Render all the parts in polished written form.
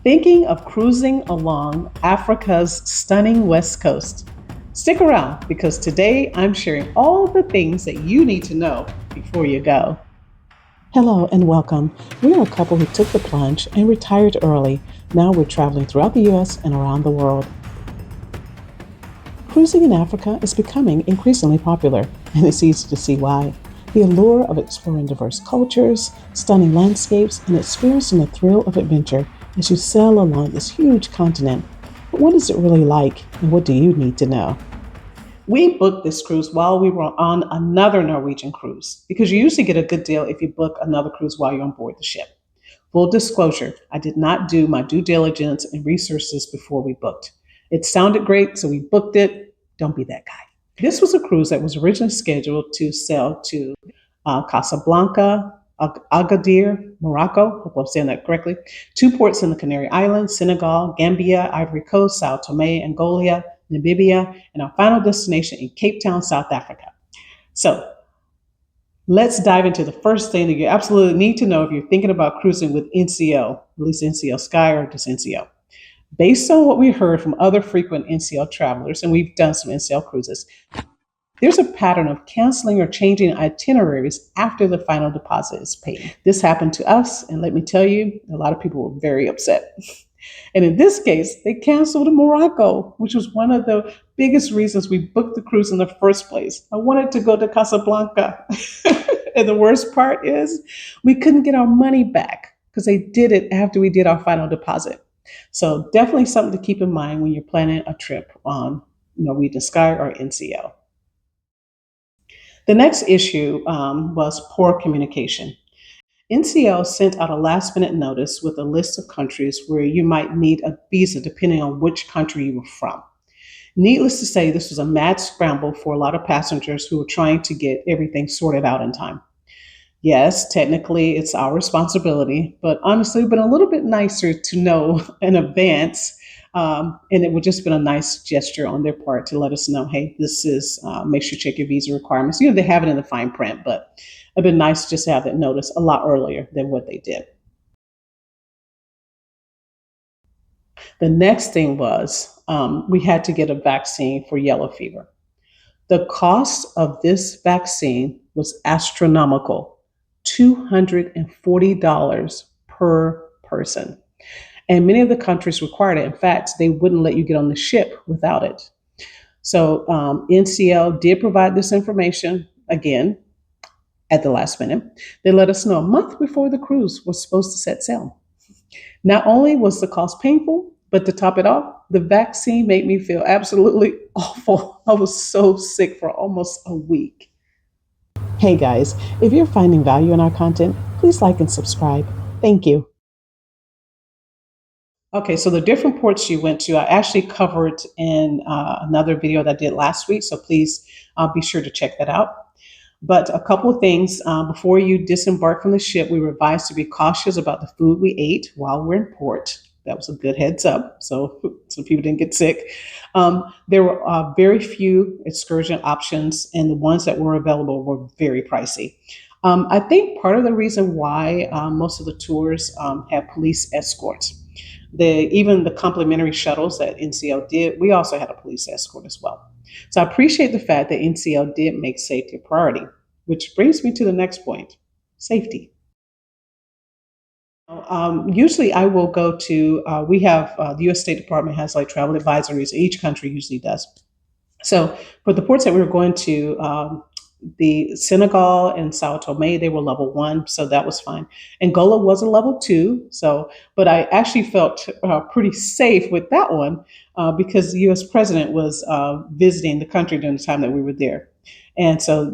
Thinking of cruising along Africa's stunning west coast? Stick around because today I'm sharing all the things that you need to know before you go. Hello and welcome. We are a couple who took the plunge and retired early. Now we're traveling throughout the US and around the world. Cruising in Africa is becoming increasingly popular, and it's easy to see why. The allure of exploring diverse cultures, stunning landscapes, and experiencing the thrill of adventure as you sail along this huge continent. But what is it really like, and what do you need to know? We booked this cruise while we were on another Norwegian cruise because you usually get a good deal if you book another cruise while you're on board the ship. Full disclosure, I did not do my due diligence and research this before we booked. It sounded great, so we booked it. Don't be that guy. This was a cruise that was originally scheduled to sail to Casablanca, Agadir, Morocco, hope I'm saying that correctly, two ports in the Canary Islands, Senegal, Gambia, Ivory Coast, Sao Tome, Angola, Namibia, and our final destination in Cape Town, South Africa. So let's dive into the first thing that you absolutely need to know if you're thinking about cruising with NCL, at least NCL Sky or just NCL. Based on what we heard from other frequent NCL travelers, and we've done some NCL cruises, there's a pattern of canceling or changing itineraries after the final deposit is paid. This happened to us, and let me tell you, a lot of people were very upset. And in this case, they canceled Morocco, which was one of the biggest reasons we booked the cruise in the first place. I wanted to go to Casablanca. And the worst part is we couldn't get our money back because they did it after we did our final deposit. So definitely something to keep in mind when you're planning a trip on Norwegian Sky or NCL. The next issue was poor communication. NCL sent out a last minute notice with a list of countries where you might need a visa depending on which country you were from. Needless to say, this was a mad scramble for a lot of passengers who were trying to get everything sorted out in time. Yes, technically it's our responsibility, but honestly, it's been a little bit nicer to know in advance. And it would just been a nice gesture on their part to let us know, hey, this is, make sure you check your visa requirements. They have it in the fine print, but it'd been nice just to have that notice a lot earlier than what they did. The next thing was we had to get a vaccine for yellow fever. The cost of this vaccine was astronomical, $240 per person. And many of the countries required it. In fact, they wouldn't let you get on the ship without it. So NCL did provide this information again at the last minute. They let us know a month before the cruise was supposed to set sail. Not only was the cost painful, but to top it off, the vaccine made me feel absolutely awful. I was so sick for almost a week. Hey guys, if you're finding value in our content, please like and subscribe. Thank you. Okay, so the different ports you went to, I actually covered in another video that I did last week, so please be sure to check that out. But a couple of things before you disembark from the ship, we were advised to be cautious about the food we ate while we're in port. That was a good heads up, so people didn't get sick. There were very few excursion options, and the ones that were available were very pricey. I think part of the reason why most of the tours have police escorts. Even the complimentary shuttles that NCL did, we also had a police escort as well. So I appreciate the fact that NCL did make safety a priority, which brings me to the next point, safety. Usually I will go to, we have, the US State Department has like travel advisories, each country usually does. So for the ports that we were going to, the Senegal and Sao Tome, they were level 1, so that was fine. Angola was a level 2, but I actually felt pretty safe with that one because the U.S. president was visiting the country during the time that we were there, and so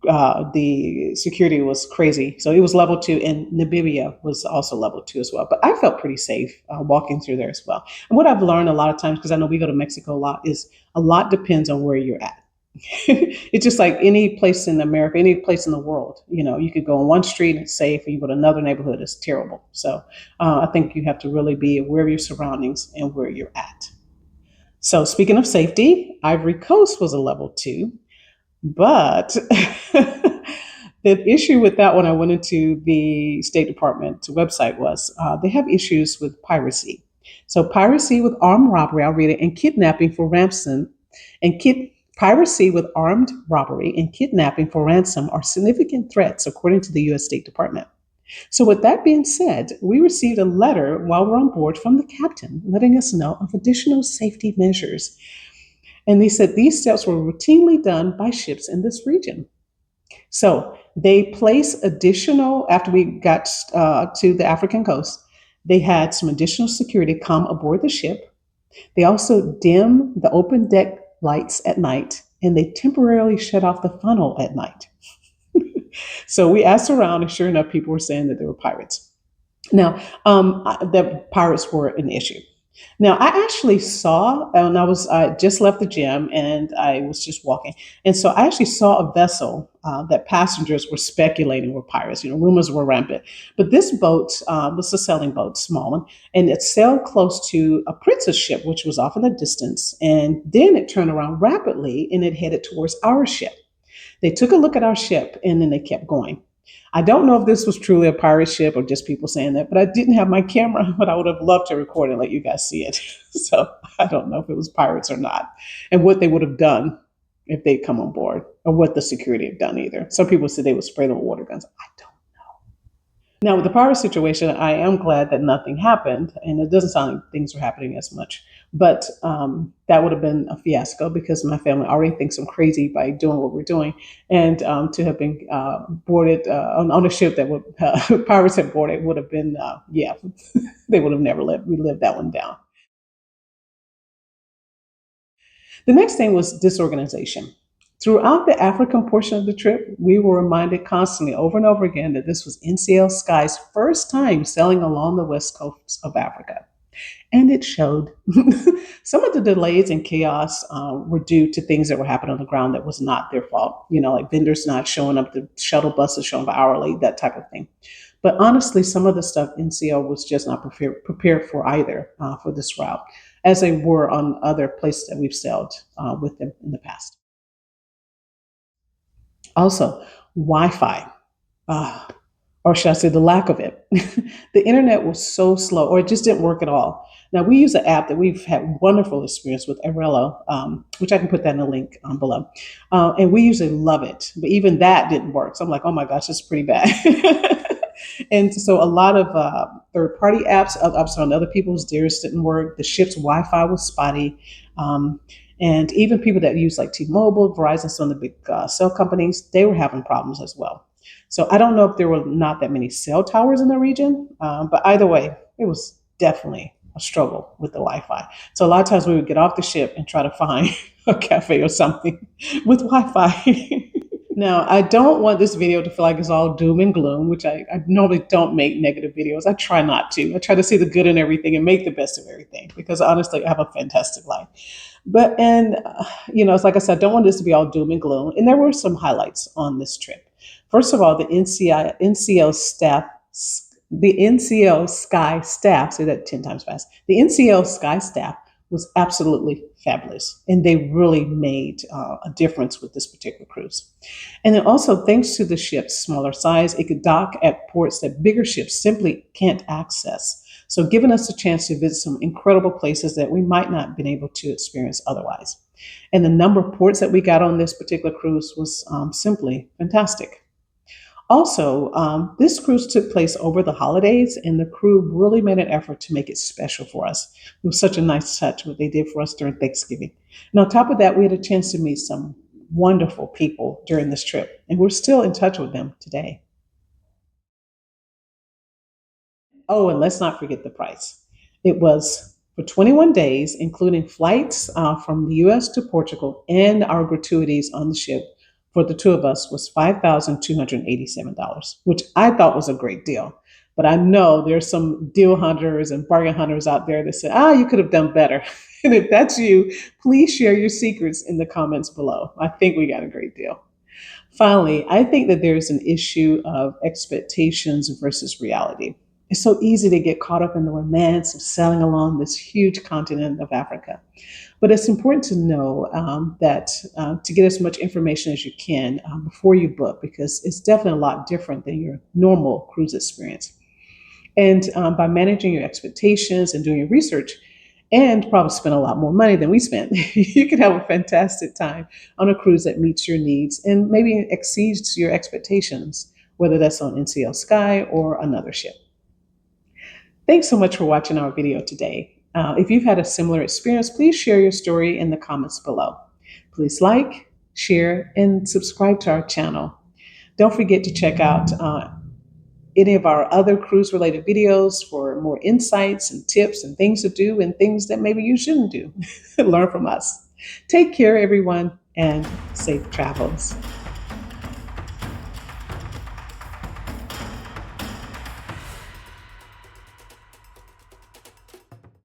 the security was crazy. So it was level 2, and Namibia was also level 2 as well. But I felt pretty safe walking through there as well. And what I've learned a lot of times, because I know we go to Mexico a lot, is a lot depends on where you're at. It's just like any place in America, any place in the world. You could go on one street and it's safe, and you go to another neighborhood, it's terrible. So I think you have to really be aware of your surroundings and where you're at. So speaking of safety, Ivory Coast was a level 2, but The issue with that when I went into the State Department website was they have issues with piracy. So piracy with armed robbery, I'll read it, and kidnapping for ransom, and piracy with armed robbery and kidnapping for ransom are significant threats, according to the U.S. State Department. So, with that being said, we received a letter while we're on board from the captain letting us know of additional safety measures. And they said these steps were routinely done by ships in this region. So they place additional, after we got to the African coast, they had some additional security come aboard the ship. They also dim the open deck lights at night, and they temporarily shut off the funnel at night. So we asked around, and sure enough, people were saying that they were pirates. Now, the pirates were an issue. Now, I actually saw, and I just left the gym and I was just walking. And so I actually saw a vessel that passengers were speculating were pirates. You know, rumors were rampant. But this boat was a sailing boat, small one, and it sailed close to a princess ship, which was off in the distance. And then it turned around rapidly and it headed towards our ship. They took a look at our ship and then they kept going. I don't know if this was truly a pirate ship or just people saying that, but I didn't have my camera, but I would have loved to record it and let you guys see it. So I don't know if it was pirates or not and what they would have done if they'd come on board or what the security had done either. Some people said they would spray them with water guns. I don't. Now, with the pirate situation, I am glad that nothing happened, and it doesn't sound like things were happening as much. But that would have been a fiasco because my family already thinks I'm crazy by doing what we're doing, and to have been boarded on a ship that would pirates had boarded would have been yeah, they would have never lived. We lived that one down. The next thing was disorganization. Throughout the African portion of the trip, we were reminded constantly over and over again that this was NCL Sky's first time sailing along the west coast of Africa. And it showed. Some of the delays and chaos were due to things that were happening on the ground that was not their fault. You know, like vendors not showing up, the shuttle buses showing up hourly, that type of thing. But honestly, some of the stuff NCL was just not prepared for either for this route, as they were on other places that we've sailed with them in the past. Also, Wi-Fi, uh, or should I say the lack of it. The internet was so slow, or it just didn't work at all. Now, we use an app that we've had wonderful experience with, Arello, which I can put that in the link below. And we usually love it, but even that didn't work. So I'm like, oh my gosh, it's pretty bad. And so a lot of third-party apps, on other people's, theirs didn't work. The ship's Wi-Fi was spotty. Um, and even people that use like T-Mobile, Verizon, some of the big cell companies, they were having problems as well. So I don't know if there were not that many cell towers in the region, but either way, it was definitely a struggle with the Wi-Fi. So a lot of times we would get off the ship and try to find a cafe or something with Wi-Fi. Now, I don't want this video to feel like it's all doom and gloom, which I normally don't make negative videos. I try not to. I try to see the good in everything and make the best of everything because honestly, I have a fantastic life. But, it's like I said, I don't want this to be all doom and gloom. And there were some highlights on this trip. First of all, NCL staff, the NCL Sky staff, say that 10 times fast, the NCL Sky staff was absolutely fabulous. And they really made a difference with this particular cruise. And then also, thanks to the ship's smaller size, it could dock at ports that bigger ships simply can't access. So giving us a chance to visit some incredible places that we might not have been able to experience otherwise. And the number of ports that we got on this particular cruise was simply fantastic. Also, this cruise took place over the holidays, and the crew really made an effort to make it special for us. It was such a nice touch what they did for us during Thanksgiving. And on top of that, we had a chance to meet some wonderful people during this trip, and we're still in touch with them today. Oh, and let's not forget the price. It was for 21 days, including flights from the US to Portugal and our gratuities on the ship for the two of us was $5,287, which I thought was a great deal. But I know there's some deal hunters and bargain hunters out there that say, you could have done better. And if that's you, please share your secrets in the comments below. I think we got a great deal. Finally, I think that there's an issue of expectations versus reality. It's so easy to get caught up in the romance of sailing along this huge continent of Africa. But it's important to know that to get as much information as you can before you book, because it's definitely a lot different than your normal cruise experience. And by managing your expectations and doing your research, and probably spend a lot more money than we spent, you can have a fantastic time on a cruise that meets your needs and maybe exceeds your expectations, whether that's on NCL Sky or another ship. Thanks so much for watching our video today. If you've had a similar experience, please share your story in the comments below. Please like, share, and subscribe to our channel. Don't forget to check out any of our other cruise related videos for more insights and tips and things to do and things that maybe you shouldn't do. Learn from us. Take care, everyone, and safe travels.